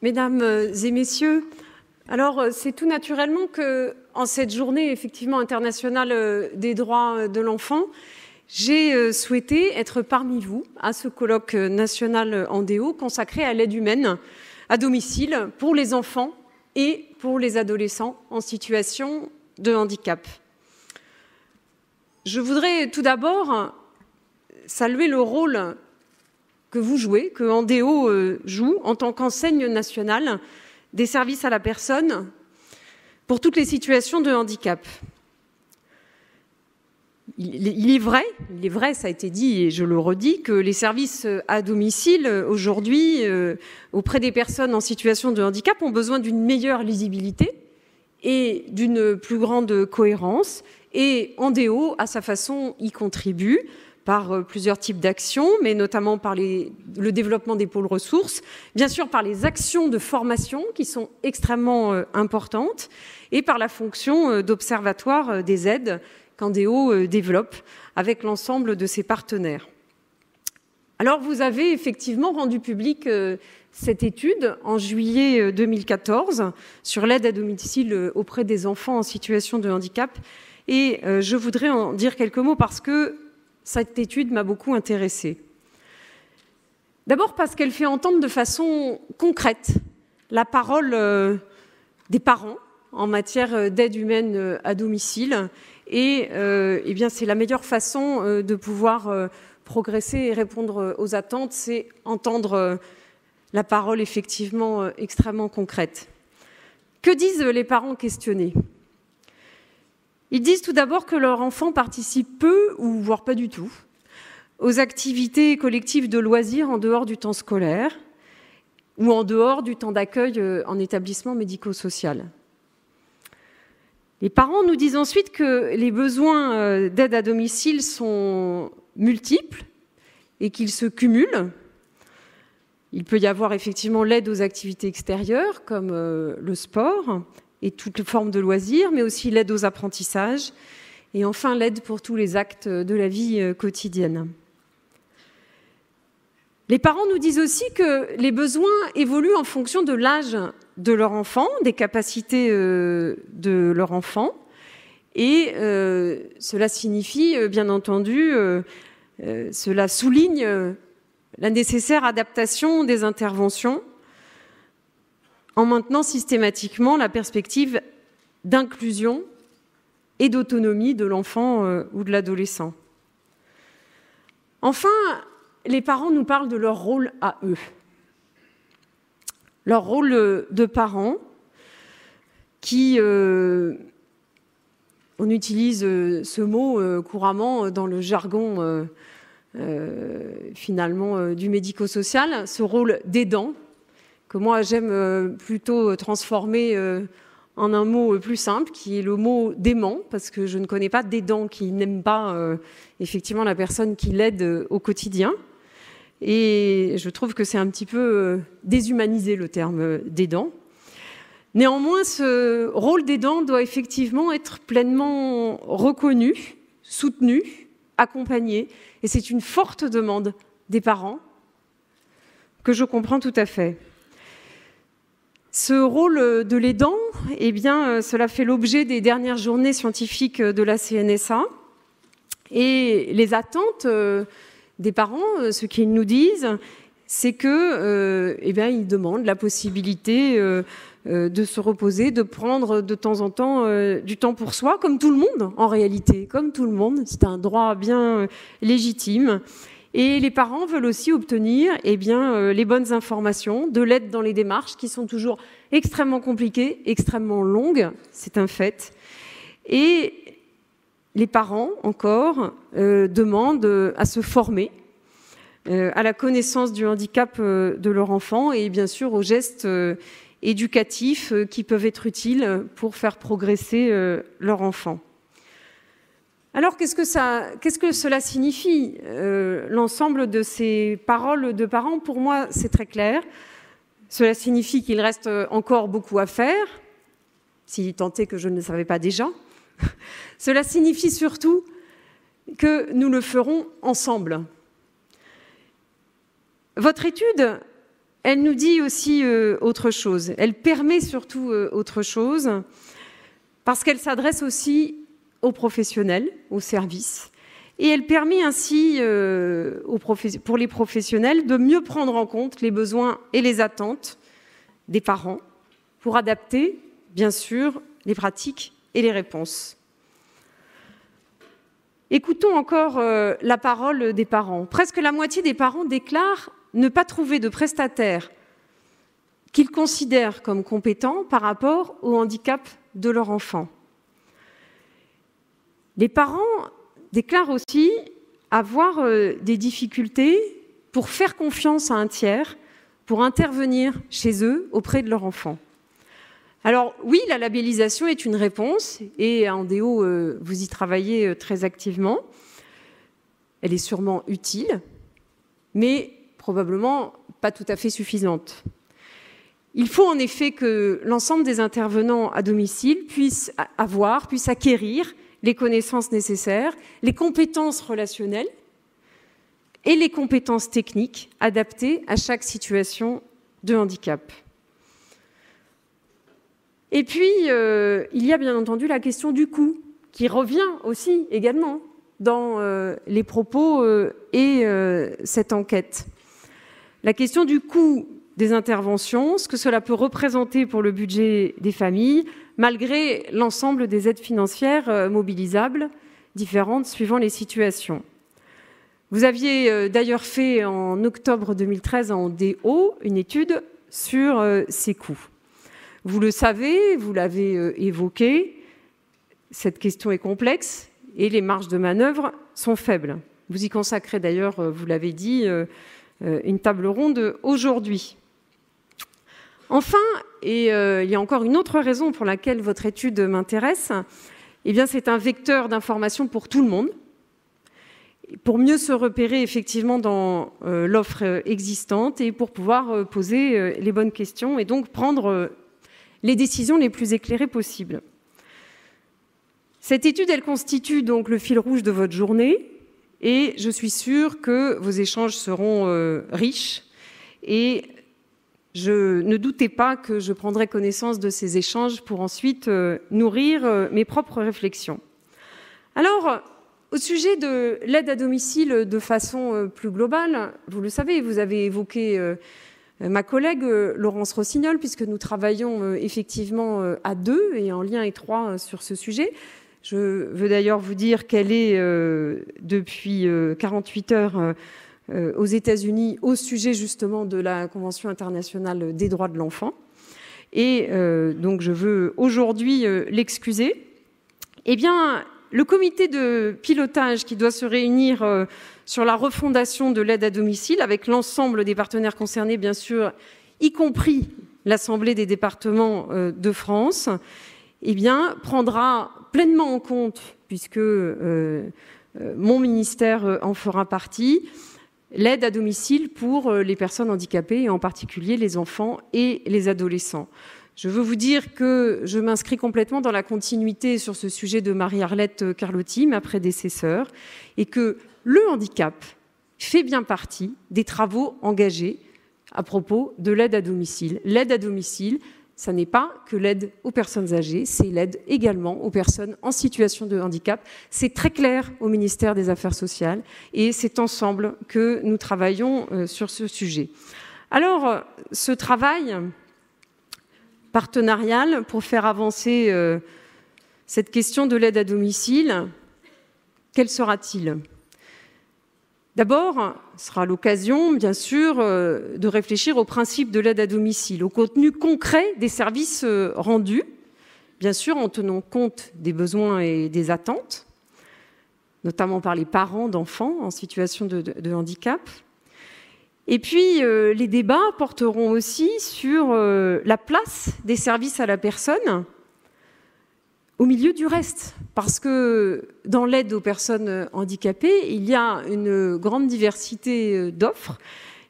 Mesdames et messieurs, alors c'est tout naturellement que, en cette journée effectivement internationale des droits de l'enfant, j'ai souhaité être parmi vous à ce colloque national Andéo consacré à l'aide humaine à domicile pour les enfants et pour les adolescents en situation de handicap. Je voudrais tout d'abord saluer le rôle que vous jouez, que Andéo joue en tant qu'enseigne nationale des services à la personne pour toutes les situations de handicap. Il est vrai, ça a été dit et je le redis, que les services à domicile aujourd'hui auprès des personnes en situation de handicap ont besoin d'une meilleure lisibilité et d'une plus grande cohérence. Et Andéo, à sa façon, y contribue par plusieurs types d'actions, mais notamment par le développement des pôles ressources, bien sûr par les actions de formation qui sont extrêmement importantes, et par la fonction d'observatoire des aides qu'Andéo développe avec l'ensemble de ses partenaires. Alors vous avez effectivement rendu public cette étude en juillet 2014 sur l'aide à domicile auprès des enfants en situation de handicap, et je voudrais en dire quelques mots parce que cette étude m'a beaucoup intéressée. D'abord parce qu'elle fait entendre de façon concrète la parole des parents en matière d'aide humaine à domicile. Et eh bien, c'est la meilleure façon de pouvoir progresser et répondre aux attentes, c'est entendre la parole effectivement extrêmement concrète. Que disent les parents questionnés ? Ils disent tout d'abord que leur enfant participe peu, ou voire pas du tout, aux activités collectives de loisirs en dehors du temps scolaire ou en dehors du temps d'accueil en établissement médico-social. Les parents nous disent ensuite que les besoins d'aide à domicile sont multiples et qu'ils se cumulent. Il peut y avoir effectivement l'aide aux activités extérieures, comme le sport, et toutes formes de loisirs, mais aussi l'aide aux apprentissages, et enfin l'aide pour tous les actes de la vie quotidienne. Les parents nous disent aussi que les besoins évoluent en fonction de l'âge de leur enfant, des capacités de leur enfant, et cela signifie, bien entendu, cela souligne la nécessaire adaptation des interventions en maintenant systématiquement la perspective d'inclusion et d'autonomie de l'enfant ou de l'adolescent. Enfin, les parents nous parlent de leur rôle à eux. Leur rôle de parents qui, on utilise ce mot couramment dans le jargon finalement du médico-social, ce rôle d'aidant, que moi j'aime plutôt transformer en un mot plus simple, qui est le mot d'aimant, parce que je ne connais pas d'aidant qui n'aime pas effectivement la personne qui l'aide au quotidien. Et je trouve que c'est un petit peu déshumanisé le terme d'aidant. Néanmoins, ce rôle d'aidant doit effectivement être pleinement reconnu, soutenu, accompagné. Et c'est une forte demande des parents que je comprends tout à fait. Ce rôle de l'aidant, eh bien, cela fait l'objet des dernières journées scientifiques de la CNSA. Et les attentes des parents, ce qu'ils nous disent, c'est que, eh bien, ils demandent la possibilité de se reposer, de prendre de temps en temps du temps pour soi, comme tout le monde, en réalité, comme tout le monde. C'est un droit bien légitime. Et les parents veulent aussi obtenir eh bien, les bonnes informations, de l'aide dans les démarches qui sont toujours extrêmement compliquées, extrêmement longues, c'est un fait. Et les parents, encore, demandent à se former à la connaissance du handicap de leur enfant et bien sûr aux gestes éducatifs qui peuvent être utiles pour faire progresser leur enfant. Alors, qu'est-ce que cela signifie l'ensemble de ces paroles de parents? Pour moi, c'est très clair. Cela signifie qu'il reste encore beaucoup à faire, si tant est que je ne le savais pas déjà. Cela signifie surtout que nous le ferons ensemble. Votre étude elle nous dit aussi autre chose. Elle permet surtout autre chose, parce qu'elle s'adresse aussi aux professionnels, aux services. Et elle permet ainsi, pour les professionnels, de mieux prendre en compte les besoins et les attentes des parents pour adapter, bien sûr, les pratiques et les réponses. Écoutons encore la parole des parents. Presque la moitié des parents déclarent ne pas trouver de prestataire qu'ils considèrent comme compétent par rapport au handicap de leur enfant. Les parents déclarent aussi avoir des difficultés pour faire confiance à un tiers, pour intervenir chez eux auprès de leur enfant. Alors oui, la labellisation est une réponse, et à Andéo, vous y travaillez très activement. Elle est sûrement utile, mais probablement pas tout à fait suffisante. Il faut en effet que l'ensemble des intervenants à domicile puissent acquérir les connaissances nécessaires, les compétences relationnelles et les compétences techniques adaptées à chaque situation de handicap. Et puis, il y a bien entendu la question du coût, qui revient aussi également dans les propos et cette enquête. La question du coût des interventions, ce que cela peut représenter pour le budget des familles, malgré l'ensemble des aides financières mobilisables, différentes suivant les situations. Vous aviez d'ailleurs fait en octobre 2013 en DO une étude sur ces coûts. Vous le savez, vous l'avez évoqué, cette question est complexe et les marges de manœuvre sont faibles. Vous y consacrez d'ailleurs, vous l'avez dit, une table ronde aujourd'hui. Enfin, et il y a encore une autre raison pour laquelle votre étude m'intéresse, eh bien c'est un vecteur d'information pour tout le monde, pour mieux se repérer effectivement dans l'offre existante et pour pouvoir poser les bonnes questions et donc prendre les décisions les plus éclairées possibles. Cette étude, elle constitue donc le fil rouge de votre journée et je suis sûre que vos échanges seront riches et ne doutez pas que je prendrai connaissance de ces échanges pour ensuite nourrir mes propres réflexions. Alors, au sujet de l'aide à domicile de façon plus globale, vous le savez, vous avez évoqué ma collègue Laurence Rossignol, puisque nous travaillons effectivement à deux et en lien étroit sur ce sujet. Je veux d'ailleurs vous dire qu'elle est depuis 48 heures aux États-Unis au sujet justement de la Convention internationale des droits de l'enfant. Et donc je veux aujourd'hui l'excuser. Eh bien, le comité de pilotage qui doit se réunir sur la refondation de l'aide à domicile avec l'ensemble des partenaires concernés, bien sûr, y compris l'Assemblée des départements de France, eh bien, prendra pleinement en compte, puisque mon ministère en fera partie, l'aide à domicile pour les personnes handicapées, et en particulier les enfants et les adolescents. Je veux vous dire que je m'inscris complètement dans la continuité sur ce sujet de Marie-Arlette Carlotti, ma prédécesseure, et que le handicap fait bien partie des travaux engagés à propos de l'aide à domicile. L'aide à domicile, ça n'est pas que l'aide aux personnes âgées, c'est l'aide également aux personnes en situation de handicap. C'est très clair au ministère des Affaires sociales et c'est ensemble que nous travaillons sur ce sujet. Alors, ce travail partenarial pour faire avancer cette question de l'aide à domicile, quel sera-t-il ? D'abord, ce sera l'occasion, bien sûr, de réfléchir au principe de l'aide à domicile, au contenu concret des services rendus, bien sûr en tenant compte des besoins et des attentes, notamment par les parents d'enfants en situation de handicap. Et puis, les débats porteront aussi sur la place des services à la personne au milieu du reste, parce que dans l'aide aux personnes handicapées, il y a une grande diversité d'offres,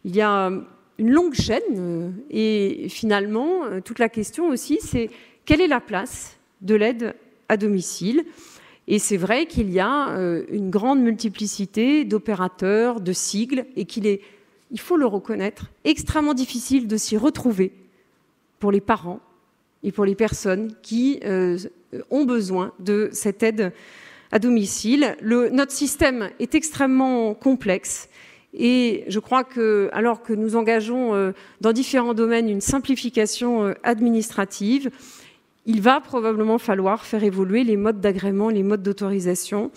il y a une longue chaîne, et finalement, toute la question aussi, c'est quelle est la place de l'aide à domicile ? Et c'est vrai qu'il y a une grande multiplicité d'opérateurs, de sigles, et qu'il est il faut le reconnaître, extrêmement difficile de s'y retrouver pour les parents et pour les personnes qui ont besoin de cette aide à domicile. Notre système est extrêmement complexe et je crois que, alors que nous engageons dans différents domaines une simplification administrative, il va probablement falloir faire évoluer les modes d'agrément, les modes d'autorisation,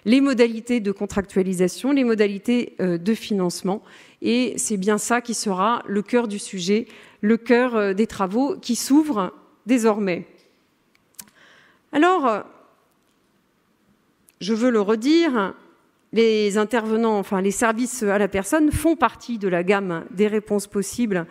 les modalités de contractualisation, les modalités de financement. Et c'est bien ça qui sera le cœur du sujet, le cœur des travaux qui s'ouvrent désormais. Alors, je veux le redire, les intervenants, enfin les services à la personne font partie de la gamme des réponses possibles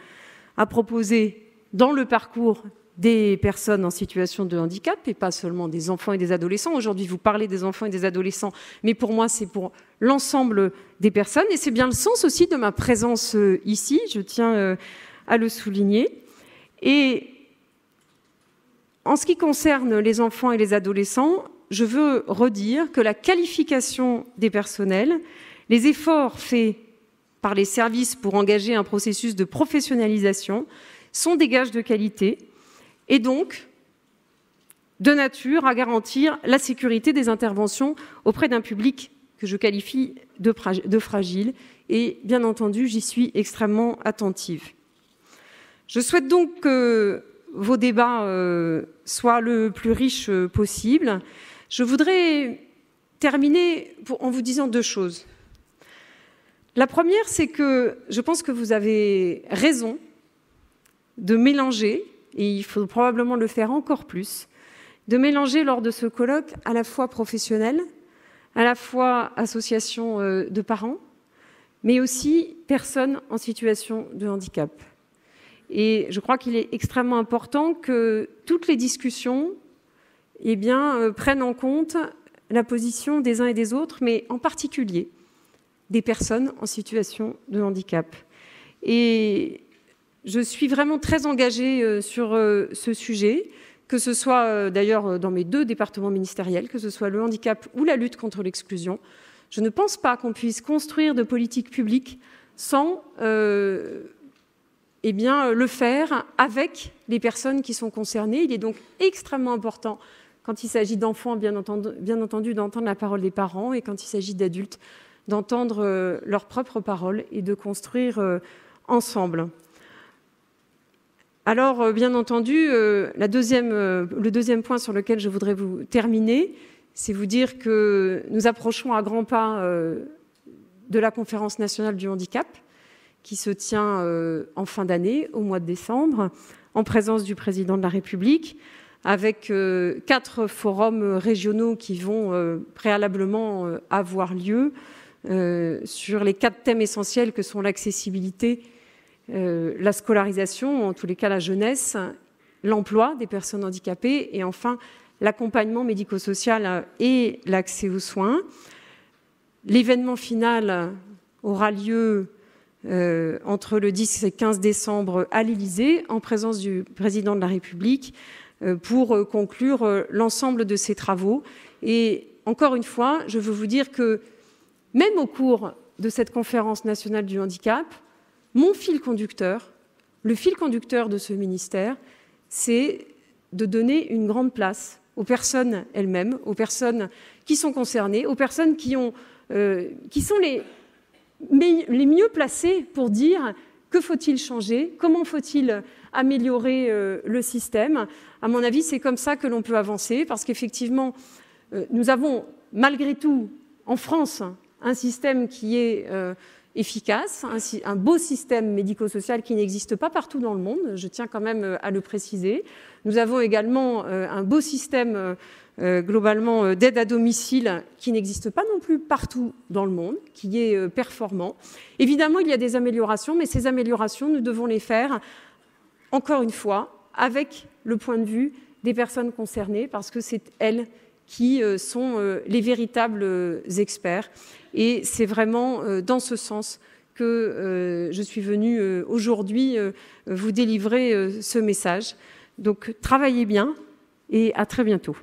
à proposer dans le parcours des personnes en situation de handicap et pas seulement des enfants et des adolescents. Aujourd'hui, vous parlez des enfants et des adolescents, mais pour moi, c'est pour l'ensemble des personnes. Et c'est bien le sens aussi de ma présence ici, je tiens à le souligner. Et en ce qui concerne les enfants et les adolescents, je veux redire que la qualification des personnels, les efforts faits par les services pour engager un processus de professionnalisation sont des gages de qualité et donc de nature à garantir la sécurité des interventions auprès d'un public que je qualifie de fragile. Et bien entendu, j'y suis extrêmement attentive. Je souhaite donc que vos débats soient le plus riches possible. Je voudrais terminer en vous disant deux choses. La première, c'est que je pense que vous avez raison de mélanger, et il faut probablement le faire encore plus, de mélanger lors de ce colloque à la fois professionnels, à la fois associations de parents, mais aussi personnes en situation de handicap. Et je crois qu'il est extrêmement important que toutes les discussions prennent en compte la position des uns et des autres, mais en particulier des personnes en situation de handicap. Et je suis vraiment très engagée sur ce sujet, que ce soit d'ailleurs dans mes deux départements ministériels, que ce soit le handicap ou la lutte contre l'exclusion. Je ne pense pas qu'on puisse construire de politique publique sans le faire avec les personnes qui sont concernées. Il est donc extrêmement important, quand il s'agit d'enfants, bien entendu, d'entendre la parole des parents, et quand il s'agit d'adultes, d'entendre leurs propres paroles et de construire ensemble. Alors, bien entendu, le deuxième point sur lequel je voudrais vous terminer, c'est vous dire que nous approchons à grands pas de la Conférence nationale du handicap, qui se tient en fin d'année, au mois de décembre, en présence du président de la République, avec 4 forums régionaux qui vont préalablement avoir lieu sur les 4 thèmes essentiels que sont l'accessibilité, la scolarisation, en tous les cas la jeunesse, l'emploi des personnes handicapées et enfin l'accompagnement médico-social et l'accès aux soins. L'événement final aura lieu entre le 10 et 15 décembre à l'Élysée, en présence du président de la République, pour conclure l'ensemble de ces travaux. Et encore une fois, je veux vous dire que même au cours de cette conférence nationale du handicap, mon fil conducteur, le fil conducteur de ce ministère, c'est de donner une grande place aux personnes elles-mêmes, aux personnes qui sont concernées, aux personnes qui sont les mieux placées pour dire que faut-il changer, comment faut-il améliorer le système. À mon avis, c'est comme ça que l'on peut avancer, parce qu'effectivement, nous avons malgré tout en France un système qui est efficace, un beau système médico-social qui n'existe pas partout dans le monde, je tiens quand même à le préciser. Nous avons également un beau système globalement d'aide à domicile qui n'existe pas non plus partout dans le monde, qui est performant. Évidemment, il y a des améliorations, mais ces améliorations, nous devons les faire, encore une fois, avec le point de vue des personnes concernées, parce que c'est elles qui sont les véritables experts. Et c'est vraiment dans ce sens que je suis venue aujourd'hui vous délivrer ce message. Donc, travaillez bien et à très bientôt.